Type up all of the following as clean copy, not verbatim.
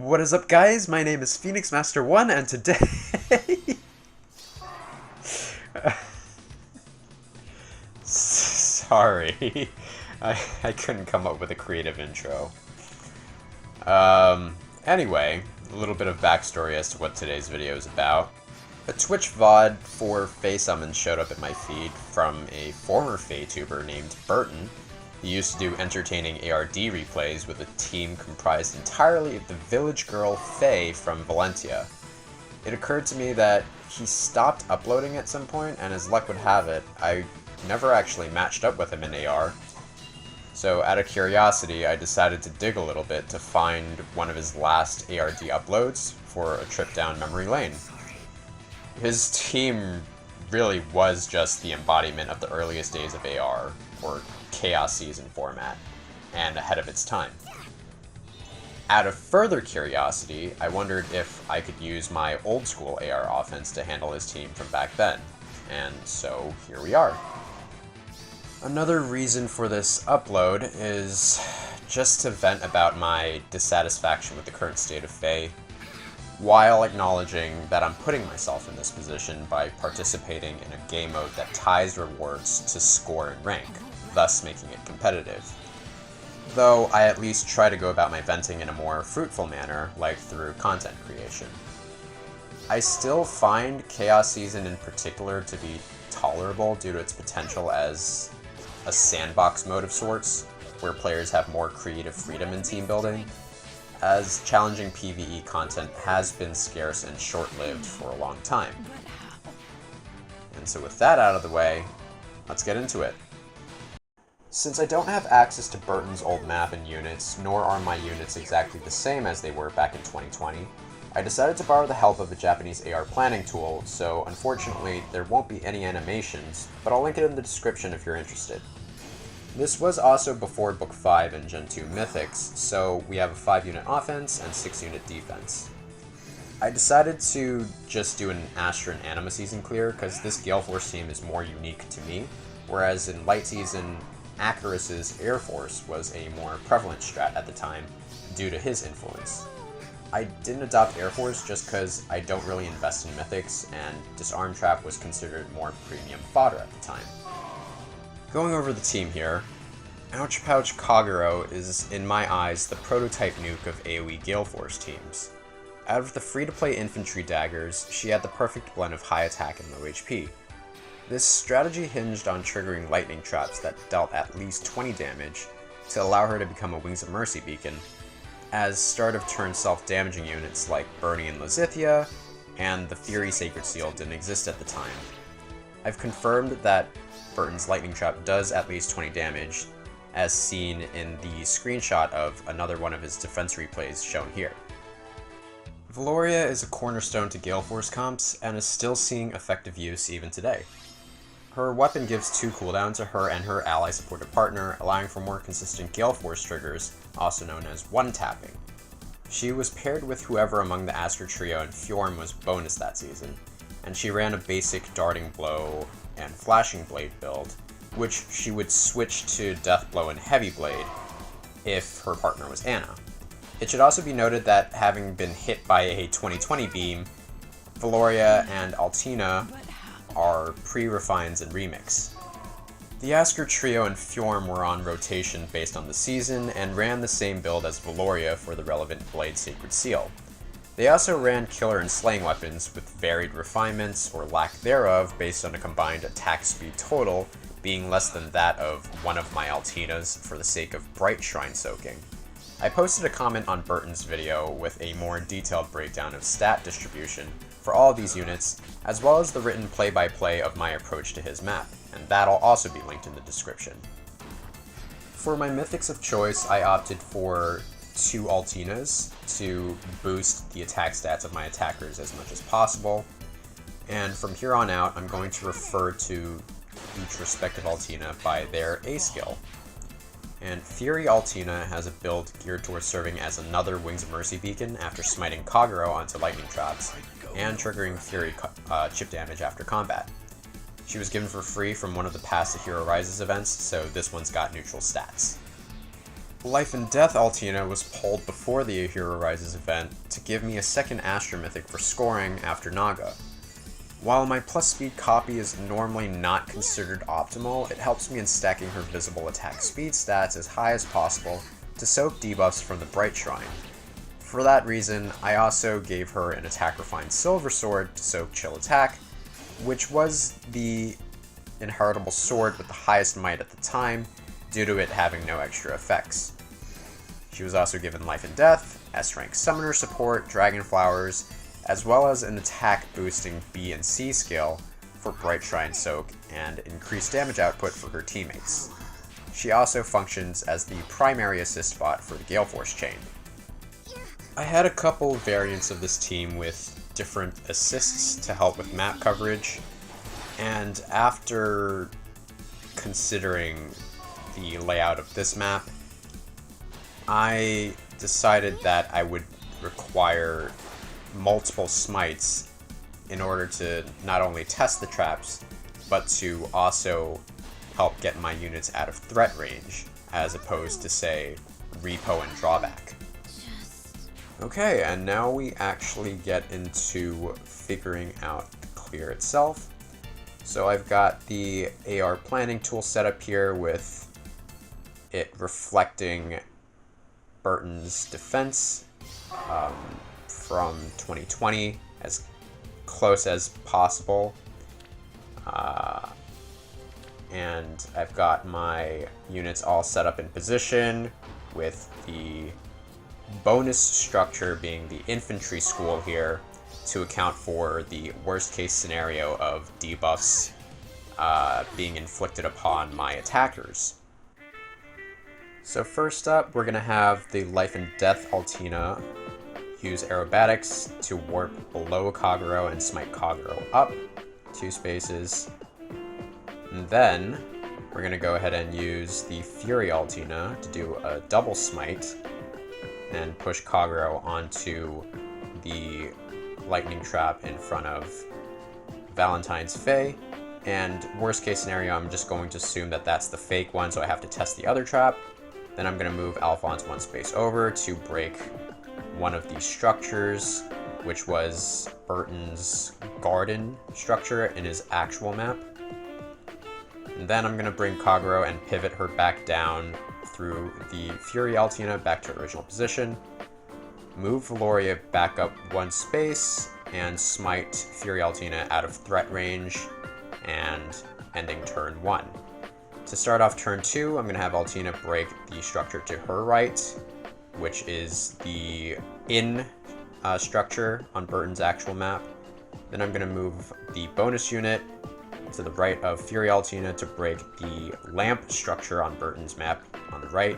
What is up, guys? My name is Phoenix Master 1, and today... Sorry. I couldn't come up with a creative intro. Anyway, a little bit of backstory as to what today's video is about. A Twitch VOD for FEH summons showed up in my feed from a former FEH tuber named Bertin. He used to do entertaining ARD replays with a team comprised entirely of the village girl FEH from Valencia. It occurred to me that he stopped uploading at some point, and as luck would have it, I never actually matched up with him in AR. So out of curiosity, I decided to dig a little bit to find one of his last ARD uploads for a trip down memory lane. His team really was just the embodiment of the earliest days of AR, or Chaos Season format, and ahead of its time. Out of further curiosity, I wondered if I could use my old school AR offense to handle his team from back then, and so here we are. Another reason for this upload is just to vent about my dissatisfaction with the current state of FEH, while acknowledging that I'm putting myself in this position by participating in a game mode that ties rewards to score and rank, thus making it competitive. Though I at least try to go about my venting in a more fruitful manner, like through content creation. I still find Chaos Season in particular to be tolerable due to its potential as a sandbox mode of sorts, where players have more creative freedom in team building, as challenging PvE content has been scarce and short-lived for a long time. And so with that out of the way, let's get into it. Since I don't have access to Bertin's old map and units, nor are my units exactly the same as they were back in 2020, I decided to borrow the help of a Japanese AR planning tool, so unfortunately there won't be any animations, but I'll link it in the description if you're interested. This was also before Book 5 and Gen 2 Mythics, so we have a 5-unit offense and 6-unit defense. I decided to just do an Astra and Anima season clear because this Gale Force team is more unique to me, whereas in Light Season, Acarus's Air Force was a more prevalent strat at the time due to his influence. I didn't adopt Air Force just because I don't really invest in Mythics, and Disarm Trap was considered more premium fodder at the time. Going over the team here, Ouch Pouch Kagero is, in my eyes, the prototype nuke of AoE Gale Force teams. Out of the free-to-play infantry daggers, she had the perfect blend of high attack and low HP. This strategy hinged on triggering lightning traps that dealt at least 20 damage to allow her to become a Wings of Mercy beacon, as start-of-turn self-damaging units like Bernie and Lazithia and the Fury Sacred Seal didn't exist at the time. I've confirmed that Bertin's lightning trap does at least 20 damage, as seen in the screenshot of another one of his defense replays shown here. Valoria is a cornerstone to Gale Force comps and is still seeing effective use even today. Her weapon gives 2 cooldown to her and her ally-supported partner, allowing for more consistent Gale Force triggers, also known as one-tapping. She was paired with whoever among the Asker trio and Fjorm was bonus that season, and she ran a basic Darting Blow and Flashing Blade build, which she would switch to Death Blow and Heavy Blade if her partner was Anna. It should also be noted that having been hit by a 2020 beam, Valoria and Altina are pre-refines and remix. The Asker trio and Fjorm were on rotation based on the season and ran the same build as Valoria for the relevant Blade Sacred Seal. They also ran killer and slaying weapons with varied refinements or lack thereof based on a combined attack speed total being less than that of one of my Altinas for the sake of Bright Shrine soaking. I posted a comment on Bertin's video with a more detailed breakdown of stat distribution for all of these units, as well as the written play-by-play of my approach to his map, and that'll also be linked in the description. For my mythics of choice, I opted for 2 Altinas to boost the attack stats of my attackers as much as possible, and from here on out I'm going to refer to each respective Altina by their A skill. And Fury Altina has a build geared towards serving as another Wings of Mercy beacon after smiting Kagero onto lightning traps and triggering Fury chip damage after combat. She was given for free from one of the past The Hero Rises events, so this one's got neutral stats. Life and Death Altina was pulled before the A Hero Rises event to give me a second Astromythic for scoring after Naga. While my plus speed copy is normally not considered optimal, it helps me in stacking her visible attack speed stats as high as possible to soak debuffs from the Bright Shrine. For that reason, I also gave her an Attack Refined Silver Sword to soak Chill Attack, which was the inheritable sword with the highest might at the time, due to it having no extra effects. She was also given Life and Death, S-Rank Summoner support, Dragon Flowers, as well as an attack boosting B and C skill for Bright Shrine Soak and increased damage output for her teammates. She also functions as the primary assist bot for the Gale Force chain. I had a couple variants of this team with different assists to help with map coverage, and after considering the layout of this map, I decided that I would require multiple smites in order to not only test the traps, but to also help get my units out of threat range, as opposed to, say, repo and drawback. Okay, and now we actually get into figuring out the clear itself. So I've got the AR planning tool set up here with it reflecting Bertin's defense from 2020 as close as possible. And I've got my units all set up in position with the bonus structure being the infantry school here to account for the worst case scenario of debuffs being inflicted upon my attackers. So first up, we're going to have the Life and Death Altina use aerobatics to warp below Kagero and smite Kagero up 2 spaces. And then we're going to go ahead and use the Fury Altina to do a double smite and push Kagero onto the lightning trap in front of Valentine's Fae. And worst case scenario, I'm just going to assume that that's the fake one, so I have to test the other trap. Then I'm going to move Alphonse 1 space over to break one of these structures, which was Bertin's garden structure in his actual map. And then I'm going to bring Kagero and pivot her back down through the Fury Altina back to original position. Move Valoria back up 1 space and smite Fury Altina out of threat range and ending turn 1. To start off turn 2, I'm going to have Altina break the structure to her right, which is the inn structure on Bertin's actual map. Then I'm going to move the bonus unit to the right of Fury Altina to break the lamp structure on Bertin's map on the right.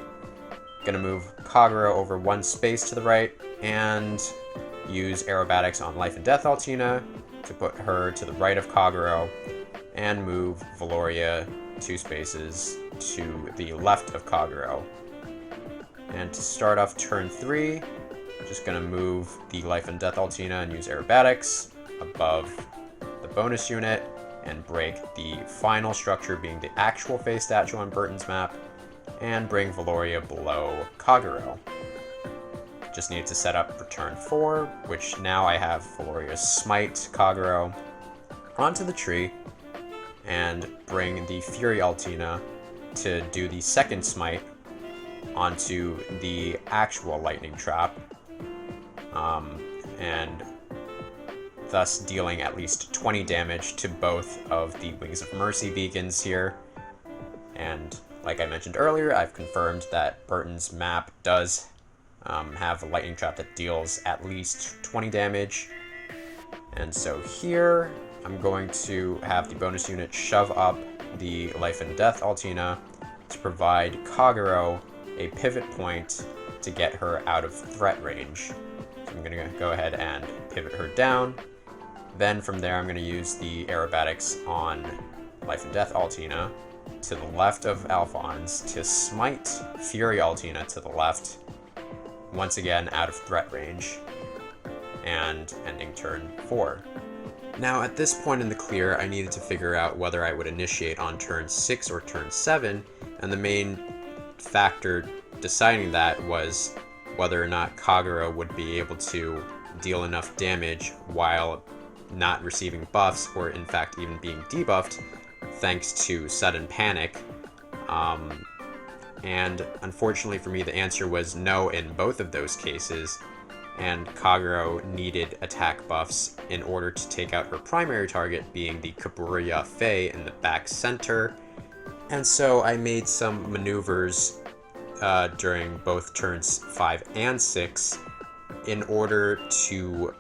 Going to move Kagero over 1 space to the right and use aerobatics on Life and Death Altina to put her to the right of Kagero and move Valoria 2 spaces to the left of Kagero. And to start off turn 3, just going to move the Life and Death Altina and use aerobatics above the bonus unit and break the final structure being the actual Fae statue on Bertin's map and bring Valoria below Kagero. Just need to set up for turn 4, which now I have Valoria smite Kagero onto the tree and bring the Fury Altina to do the second smite onto the actual lightning trap, and thus dealing at least 20 damage to both of the Wings of Mercy beacons here. And like I mentioned earlier, I've confirmed that Bertin's map does have a lightning trap that deals at least 20 damage. And so here, I'm going to have the bonus unit shove up the Life and Death Altina to provide Kagero a pivot point to get her out of threat range. So I'm going to go ahead and pivot her down. Then from there, I'm going to use the aerobatics on Life and Death Altina to the left of Alphonse to smite Fury Altina to the left, once again out of threat range, and ending turn 4. Now at this point in the clear, I needed to figure out whether I would initiate on turn 6 or turn 7, and the main factor deciding that was whether or not Kagero would be able to deal enough damage while not receiving buffs, or in fact even being debuffed, thanks to sudden panic. And unfortunately for me, the answer was no in both of those cases, and Kagero needed attack buffs in order to take out her primary target, being the Kaburuya Fei in the back center. And so I made some maneuvers during both turns 5 and 6 in order to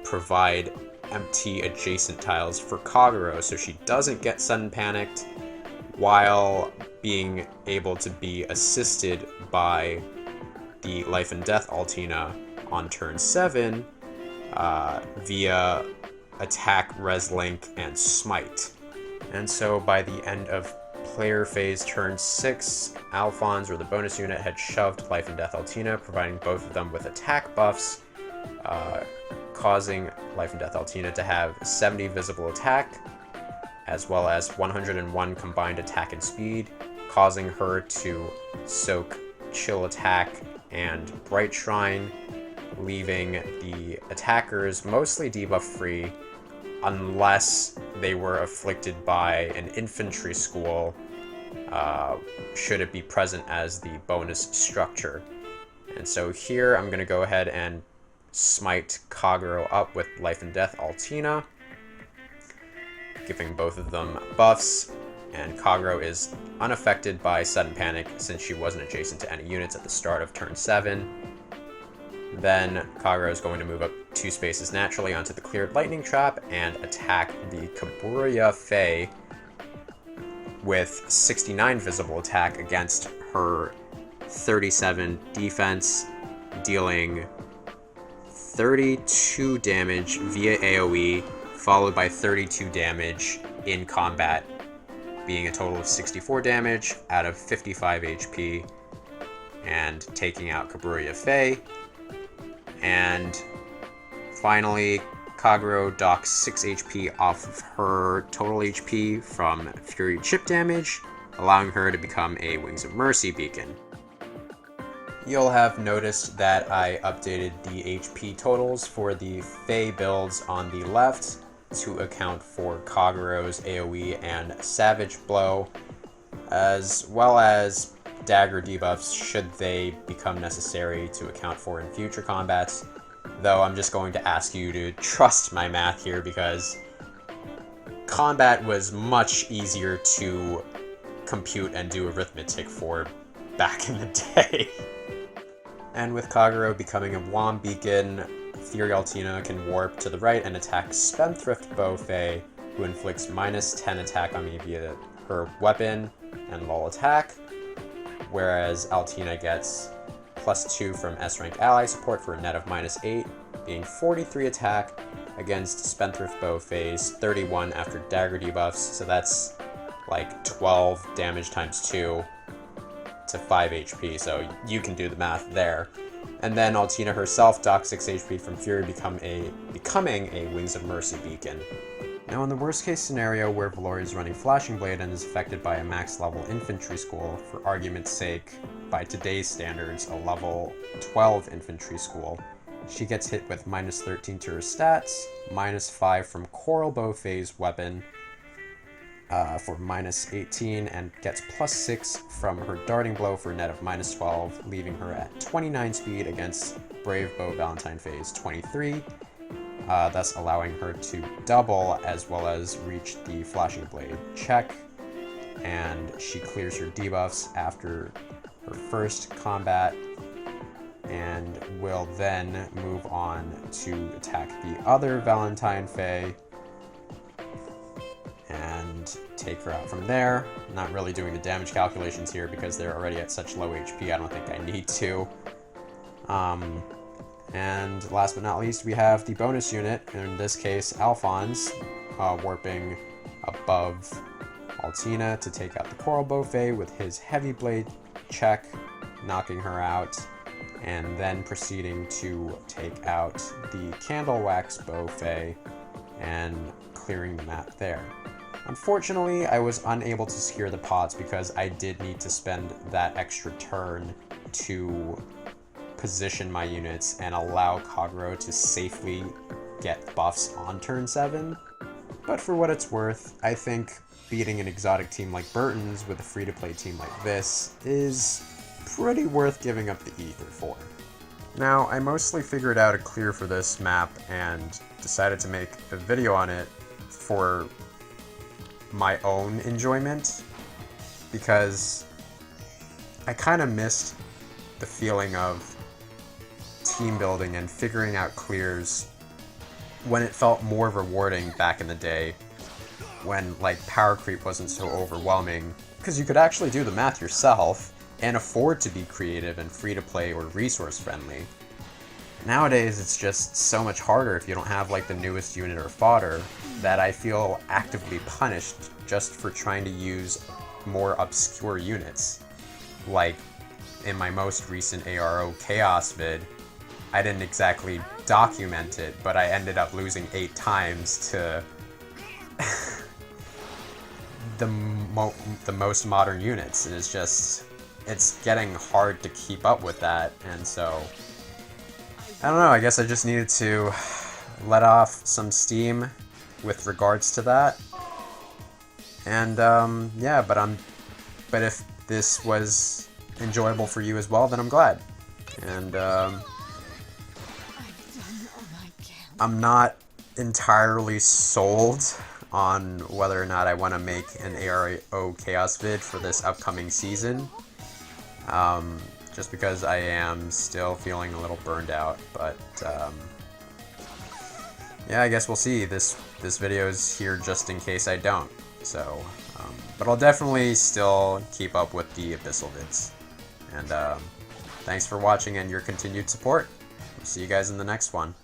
provide empty adjacent tiles for Kagero so she doesn't get sudden panicked, while being able to be assisted by the Life and Death Altina on turn 7 via attack, res link, and smite. And so by the end of player phase turn 6, Alphonse, or the bonus unit, had shoved Life and Death Altina, providing both of them with attack buffs, causing Life and Death Altina to have 70 visible attack, as well as 101 combined attack and speed, causing her to soak Chill Attack and Bright Shrine, leaving the attackers mostly debuff free unless they were afflicted by an infantry school, should it be present as the bonus structure. And so here I'm going to go ahead and smite Kagero up with Life and Death Altina, giving both of them buffs, and Kagero is unaffected by sudden panic since she wasn't adjacent to any units at the start of turn 7. Then Kagero is going to move up 2 spaces naturally onto the cleared lightning trap and attack the Kaburuya Fei with 69 visible attack against her 37 defense, dealing 32 damage via AoE, followed by 32 damage in combat, being a total of 64 damage out of 55 HP, and taking out Kaburuya Fei. And finally, Kagero docks 6 HP off of her total HP from Fury Chip damage, allowing her to become a Wings of Mercy beacon. You'll have noticed that I updated the HP totals for the Fei builds on the left to account for Kagero's AoE and Savage Blow, as well as dagger debuffs should they become necessary to account for in future combats, though I'm just going to ask you to trust my math here because combat was much easier to compute and do arithmetic for back in the day. And with Kagero becoming a Wom Beacon, Fury Altina can warp to the right and attack Spendthrift Bow Fei, who inflicts minus 10 attack on me via her weapon and lull attack, whereas Altina gets plus 2 from S-rank ally support for a net of minus 8, being 43 attack against Spendthrift Bow Fei's 31 after dagger debuffs, so that's like 12 damage times 2 to 5 HP, so you can do the math there. And then Altina herself docks 6 HP from Fury, becoming a Wings of Mercy beacon. Now in the worst case scenario where Valori is running Flashing Blade and is affected by a max level infantry school, for argument's sake, by today's standards, a level 12 infantry school, she gets hit with minus 13 to her stats, minus 5 from Coral Bow Fei's weapon for minus 18, and gets plus 6 from her darting blow for a net of minus 12, leaving her at 29 speed against Brave Bow Valentine Fei's 23, thus allowing her to double as well as reach the Flashing Blade check, and she clears her debuffs after her first combat and will then move on to attack the other Valentine Fei and take her out from there. I'm not really doing the damage calculations here because they're already at such low HP, I don't think I need to. And last but not least, we have the bonus unit, in this case Alphonse, warping above Altina to take out the Coral Bow Fei with his Heavy Blade check, knocking her out, and then proceeding to take out the Candle Wax Bow Fei and clearing the map there. Unfortunately, I was unable to secure the pots because I did need to spend that extra turn to position my units and allow Kagero to safely get buffs on turn 7. But for what it's worth, I think beating an exotic team like Bertin's with a free-to-play team like this is pretty worth giving up the ether for. Now, I mostly figured out a clear for this map and decided to make a video on it for my own enjoyment, because I kind of missed the feeling of team building and figuring out clears when it felt more rewarding back in the day, when like power creep wasn't so overwhelming, because you could actually do the math yourself and afford to be creative and free to play or resource friendly. Nowadays it's just so much harder if you don't have like the newest unit or fodder, that I feel actively punished just for trying to use more obscure units. Like in my most recent ARO Chaos vid, I didn't exactly document it, but I ended up losing 8 times to the most modern units, and it's getting hard to keep up with that, and so I don't know, I guess I just needed to let off some steam with regards to that. And yeah, but if this was enjoyable for you as well, then I'm glad. And I'm not entirely sold on whether or not I want to make an ARO Chaos vid for this upcoming season, just because I am still feeling a little burned out, but yeah, I guess we'll see. This video is here just in case I don't, so but I'll definitely still keep up with the Abyssal vids, and thanks for watching and your continued support. We'll see you guys in the next one.